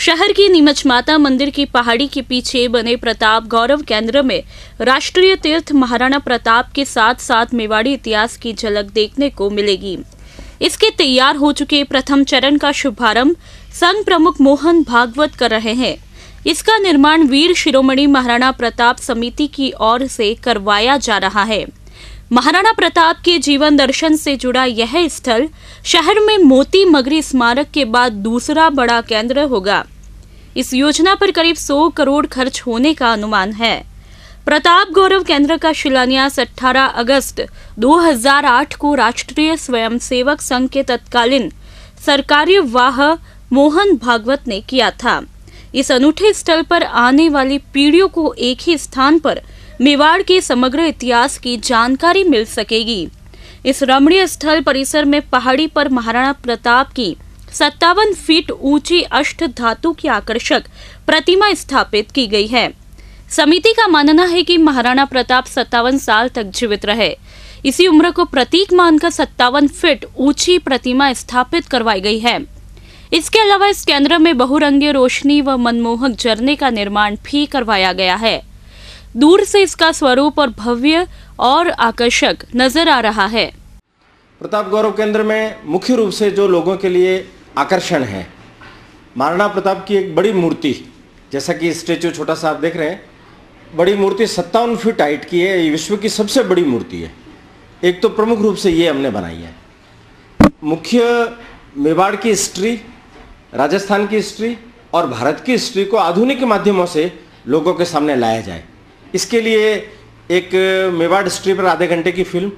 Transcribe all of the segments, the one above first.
शहर की नीमच माता मंदिर की पहाड़ी के पीछे बने प्रताप गौरव केंद्र में राष्ट्रीय तीर्थ महाराणा प्रताप के साथ साथ मेवाड़ी इतिहास की झलक देखने को मिलेगी। इसके तैयार हो चुके प्रथम चरण का शुभारंभ संघ प्रमुख मोहन भागवत कर रहे हैं। इसका निर्माण वीर शिरोमणि महाराणा प्रताप समिति की ओर से करवाया जा रहा है। महाराणा प्रताप के जीवन दर्शन से जुड़ा यह स्थल शहर में मोती मगरी स्मारक के बाद दूसरा बड़ा केंद्र होगा। इस योजना पर करीब 100 करोड़ खर्च होने का अनुमान है। प्रताप गौरव केंद्र का शिलान्यास 18 अगस्त 2008 को राष्ट्रीय स्वयंसेवक संघ के तत्कालीन सरकारी वाह मोहन भागवत ने किया था। इस अनूठे स्थल पर आने वाली पीढ़ियों को एक ही स्थान पर मेवाड़ के समग्र इतिहास की जानकारी मिल सकेगी। इस रमणीय स्थल परिसर में पहाड़ी पर महाराणा प्रताप की 57 फीट ऊंची अष्ट धातु की आकर्षक प्रतिमा स्थापित की गई है। समिति का मानना है कि महाराणा प्रताप 57 साल तक जीवित रहे। इसी उम्र को प्रतीक मानकर 57 फीट ऊंची प्रतिमा स्थापित करवाई गई है। इसके अलावा इस केंद्र में बहुरंगी रोशनी व मनमोहक झरने का निर्माण भी करवाया गया है। दूर से इसका स्वरूप और भव्य और आकर्षक नजर आ रहा है। प्रताप गौरव केंद्र में मुख्य रूप से जो लोगों के लिए आकर्षण है, महाराणा प्रताप की एक बड़ी मूर्ति, जैसा कि स्टेचू छोटा सा आप देख रहे हैं, बड़ी मूर्ति 57 फीट हाइट की है। ये विश्व की सबसे बड़ी मूर्ति है। एक तो प्रमुख रूप से ये हमने बनाई है। मुख्य मेवाड़ की हिस्ट्री, राजस्थान की हिस्ट्री और भारत की हिस्ट्री को आधुनिक माध्यमों से लोगों के सामने लाया जाए, इसके लिए एक मेवाड़ हिस्ट्री पर आधे घंटे की फिल्म,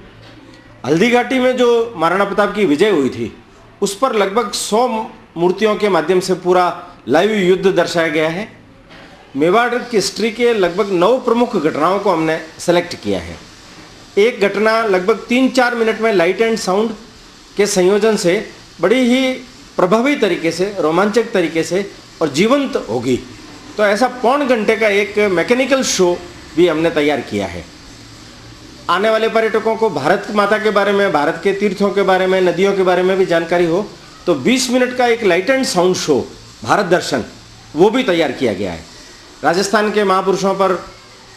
हल्दी घाटी में जो महाराणा प्रताप की विजय हुई थी उस पर लगभग 100 मूर्तियों के माध्यम से पूरा लाइव युद्ध दर्शाया गया है। मेवाड़ की हिस्ट्री के लगभग 9 प्रमुख घटनाओं को हमने सेलेक्ट किया है। एक घटना लगभग 3-4 मिनट में लाइट एंड साउंड के संयोजन से बड़ी ही प्रभावी तरीके से, रोमांचक तरीके से और जीवंत होगी। तो ऐसा पौन घंटे का एक मैकेनिकल शो भी हमने तैयार किया है। आने वाले पर्यटकों को भारत माता के बारे में, भारत के तीर्थों के बारे में, नदियों के बारे में भी जानकारी हो, तो 20 मिनट का एक light and sound show Bharat Darshan, वो भी तैयार किया गया है। राजस्थान के महापुरुषों पर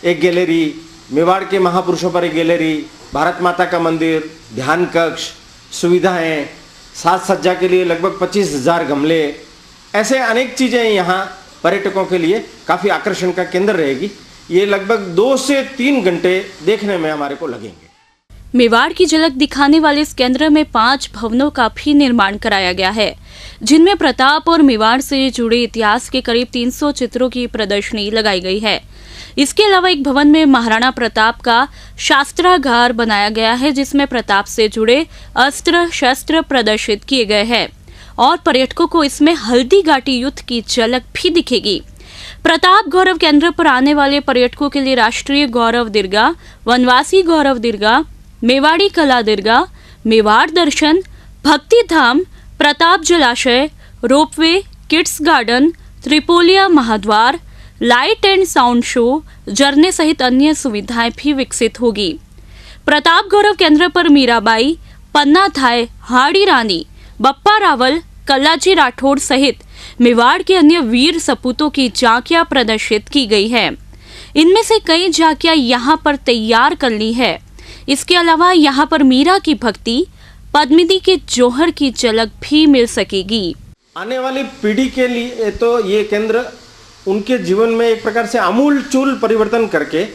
एक गैलरी, मेवाड़ के महापुरुषों पर एक गैलरी, भारत माता का मंदिर, ध्यान कक्ष, सुविधाएं, साज सज्जा के लिए लगभग 25,000 गमले, ऐसे अनेक चीज़ें यहाँ पर्यटकों के लिए काफ़ी आकर्षण का केंद्र रहेगी। ये लगभग 2 से 3 घंटे देखने में हमारे को लगेंगे। मेवाड़ की झलक दिखाने वाले इस केंद्र में 5 भवनों का भी निर्माण कराया गया है, जिनमें प्रताप और मेवाड़ से जुड़े इतिहास के करीब 300 चित्रों की प्रदर्शनी लगाई गई है। इसके अलावा एक भवन में महाराणा प्रताप का शास्त्रागार बनाया गया है, जिसमें प्रताप से जुड़े अस्त्र शस्त्र प्रदर्शित किए गए हैं और पर्यटकों को इसमें हल्दी घाटी युद्ध की झलक भी दिखेगी। प्रताप गौरव केंद्र पर आने वाले पर्यटकों के लिए राष्ट्रीय गौरव दीर्घा, वनवासी गौरव दीर्घा, मेवाड़ी कला दीर्घा, मेवाड़ दर्शन, भक्ति धाम, प्रताप जलाशय, ropeway, kids garden, Tripolia Mahadwar, light and sound show, झरने सहित अन्य सुविधाएं भी विकसित होगी। प्रताप गौरव केंद्र पर मीराबाई, पन्ना थाय, हाड़ी रानी, बप्पा रावल, कल्लाजी राठौड़ सहित मेवाड़ के अन्य वीर सपूतों की झांकियां प्रदर्शित की गई है। इनमें से कई झांकियां यहां पर तैयार कर ली है। इसके अलावा यहां पर मीरा की भक्ति, पद्मिनी के जौहर की झलक भी मिल सकेगी। आने वाली पीढ़ी के लिए तो ये केंद्र उनके जीवन में एक प्रकार से आमूल-चूल परिवर्तन करके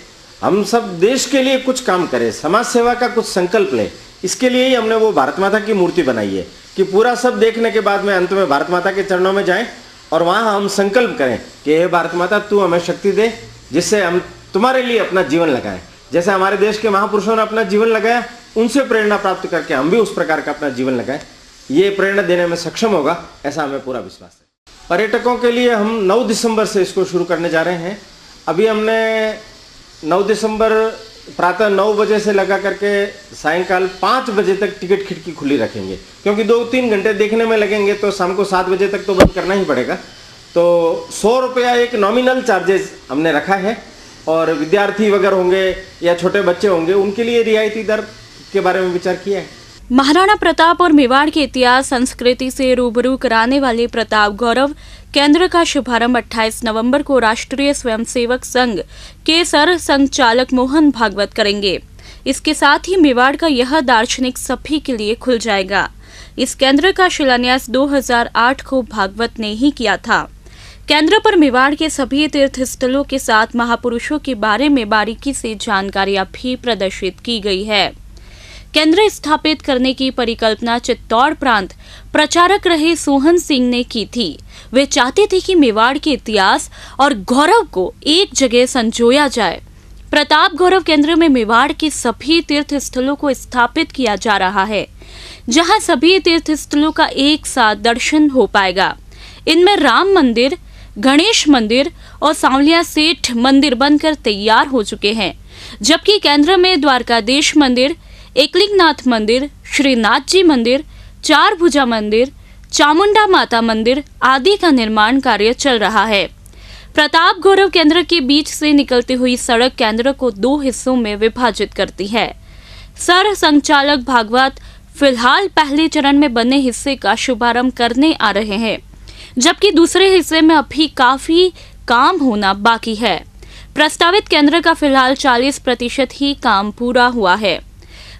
हम सब देश के लिए कुछ काम करें, समाज सेवा का कुछ संकल्प लें। इसके लिए ही हमने वो भारत माता की मूर्ति बनाई है कि पूरा सब देखने के बाद में अंत में भारत माता के चरणों में जाएं और वहाँ हम संकल्प करें कि हे भारत माता, तू हमें शक्ति दे जिससे हम तुम्हारे लिए अपना जीवन लगाएं। जैसे हमारे देश के महापुरुषों ने अपना जीवन लगाया, उनसे प्रेरणा प्राप्त करके हम भी उस प्रकार का अपना जीवन लगाएं। ये प्रेरणा देने में सक्षम होगा, ऐसा हमें पूरा विश्वास है। पर्यटकों के लिए हम 9 दिसंबर से इसको शुरू करने जा रहे हैं। अभी हमने 9 दिसंबर प्रातः 9 बजे से लगा करके सायंकाल 5 बजे तक टिकट खिड़की खुली रखेंगे, क्योंकि 2-3 घंटे देखने में लगेंगे तो शाम को 7 बजे तक तो बंद करना ही पड़ेगा। तो 100 रुपया एक नॉमिनल चार्जेस हमने रखा है और विद्यार्थी वगैरह होंगे या छोटे बच्चे होंगे, उनके लिए रियायती दर के बारे में विचार किया है। महाराणा प्रताप और मेवाड़ के इतिहास संस्कृति से रूबरू कराने वाले प्रताप गौरव केंद्र का शुभारंभ 28 नवंबर को राष्ट्रीय स्वयंसेवक संघ के सर संचालक मोहन भागवत करेंगे। इसके साथ ही मेवाड़ का यह दार्शनिक सभी के लिए खुल जाएगा। इस केंद्र का शिलान्यास 2008 को भागवत ने ही किया था। केंद्र पर मेवाड़ के सभी तीर्थ स्थलों के साथ महापुरुषों के बारे में बारीकी से जानकारियां भी प्रदर्शित की गई है। केंद्र स्थापित करने की परिकल्पना चित्तौड़ प्रांत प्रचारक रहे सोहन सिंह ने की थी। वे चाहते थे कि मेवाड़ के इतिहास और गौरव को एक जगह संजोया जाए। प्रताप गौरव केंद्र में मेवाड़ के सभी तीर्थ स्थलों को स्थापित किया जा रहा है, जहां सभी तीर्थ स्थलों का एक साथ दर्शन हो पाएगा। इनमें राम मंदिर, गणेश मंदिर और सांवलिया सेठ मंदिर बनकर तैयार हो चुके हैं, जबकि केंद्र में द्वारकाधीश मंदिर, एकलिंगनाथ मंदिर, श्रीनाथ जी मंदिर, चार भुजा मंदिर, चामुंडा माता मंदिर आदि का निर्माण कार्य चल रहा है। प्रताप गौरव केंद्र के बीच से निकलती हुई सड़क केंद्र को 2 हिस्सों में विभाजित करती है। सर संचालक भागवत फिलहाल पहले चरण में बने हिस्से का शुभारंभ करने आ रहे हैं, जबकि दूसरे हिस्से में अभी काफी काम होना बाकी है। प्रस्तावित केंद्र का फिलहाल 40% ही काम पूरा हुआ है।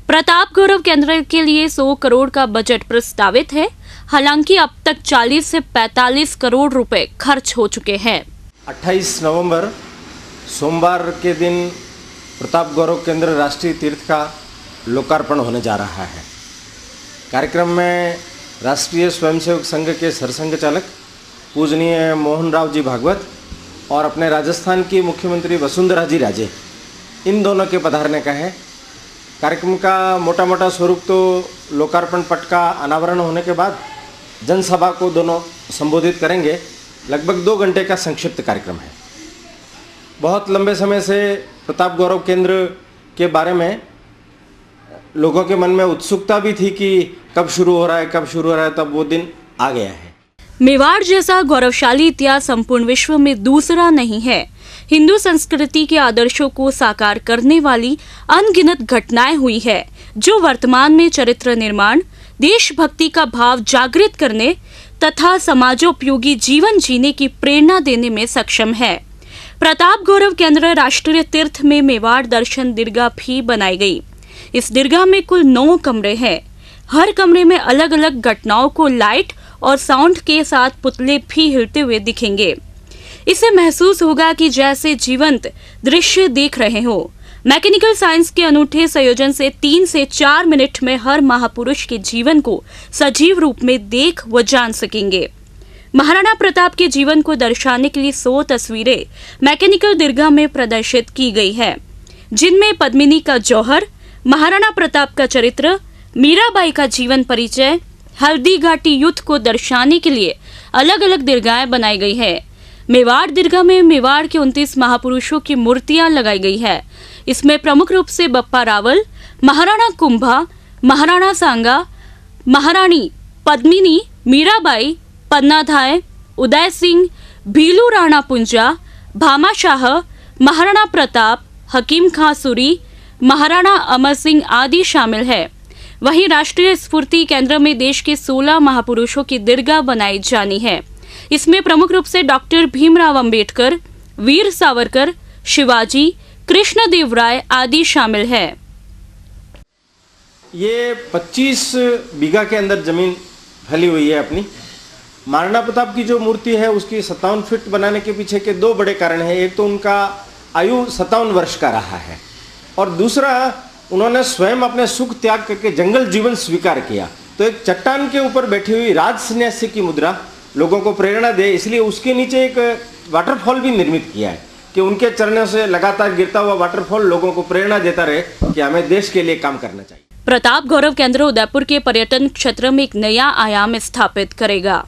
प्रताप गौरव केंद्र के लिए 100 करोड़ का बजट प्रस्तावित है। हालांकि अब तक 40 से 45 करोड़ रुपए खर्च हो चुके हैं। 28 नवंबर सोमवार के दिन प्रताप गौरव केंद्र राष्ट्रीय तीर्थ का लोकार्पण होने जा रहा है। कार्यक्रम में राष्ट्रीय स्वयंसेवक संघ के सरसंघचालक पूजनीय मोहन राव जी भागवत और अपने राजस्थान की मुख्यमंत्री वसुंधरा जी राजे, इन दोनों के पधारने का है। कार्यक्रम का मोटा मोटा स्वरूप तो लोकार्पण पट का अनावरण होने के बाद जनसभा को दोनों संबोधित करेंगे। लगभग 2 घंटे का संक्षिप्त कार्यक्रम है। बहुत लंबे समय से प्रताप गौरव केंद्र के बारे में लोगों के मन में उत्सुकता भी थी कि कब शुरू हो रहा है, तब वो दिन आ गया है। मेवाड़ जैसा गौरवशाली इतिहास संपूर्ण विश्व में दूसरा नहीं है। हिंदू संस्कृति के आदर्शों को साकार करने वाली अनगिनत घटनाएं हुई है, जो वर्तमान में चरित्र निर्माण, देशभक्ति का भाव जागृत करने तथा समाजोपयोगी जीवन जीने की प्रेरणा देने में सक्षम है। प्रताप गौरव केंद्र राष्ट्रीय तीर्थ में मेवाड़ दर्शन दीर्घा भी बनाई गई। इस दीर्घा में कुल 9 कमरे हैं। हर कमरे में अलग अलग घटनाओं को लाइट और साउंड के साथ पुतले भी हिलते हुए दिखेंगे। इससे महसूस होगा कि जैसे जीवंत दृश्य देख रहे हो। मैकेनिकल साइंस के अनूठे संयोजन से 3 से 4 मिनट में हर महापुरुष के जीवन को सजीव रूप में देख व जान सकेंगे। महाराणा प्रताप के जीवन को दर्शाने के लिए 100 तस्वीरें मैकेनिकल दीर्घा में प्रदर्शित की गई है, जिनमें पद्मिनी का जौहर, महाराणा प्रताप का चरित्र, मीराबाई का जीवन परिचय, हल्दी घाटी युद्ध को दर्शाने के लिए अलग अलग दीर्घाएं बनाई गई है। मेवाड़ दीर्घा में मेवाड़ के 29 महापुरुषों की मूर्तियां लगाई गई है। इसमें प्रमुख रूप से बप्पा रावल, महाराणा कुंभा, महाराणा सांगा, महारानी पद्मिनी, मीराबाई, पन्नाधाय, उदय सिंह, भीलू राणा पुंजा, भामाशाह, महाराणा प्रताप, हकीम खां सूरी, महाराणा अमर सिंह आदि शामिल है। वहीं राष्ट्रीय स्फूर्ति केंद्र में देश के 16 महापुरुषों की दीर्घा बनाई जानी है। इसमें प्रमुख रूप से डॉक्टर भीमराव अंबेडकर, वीर सावरकर, शिवाजी, कृष्णदेवराय आदि शामिल है। ये 25 बीघा के अंदर जमीन फैली हुई है अपनी। महाराणा प्रताप की जो मूर्ति है उसकी 57 फीट बनाने के पीछे के 2 बड़े कारण हैं। एक तो उनका आयु 57 वर्ष का रहा है, और दूसरा उन्होंने स्वयं अपने सुख त्याग करके जंगल जीवन स्वीकार किया। तो एक चट्टान के ऊपर बैठी हुई राज सन्यासी की मुद्रा लोगों को प्रेरणा दे, इसलिए उसके नीचे एक वाटरफॉल भी निर्मित किया है कि उनके चरणों से लगातार गिरता हुआ वाटरफॉल लोगों को प्रेरणा देता रहे कि हमें देश के लिए काम करना चाहिए। प्रताप गौरव केंद्र उदयपुर के पर्यटन क्षेत्र में एक नया आयाम स्थापित करेगा।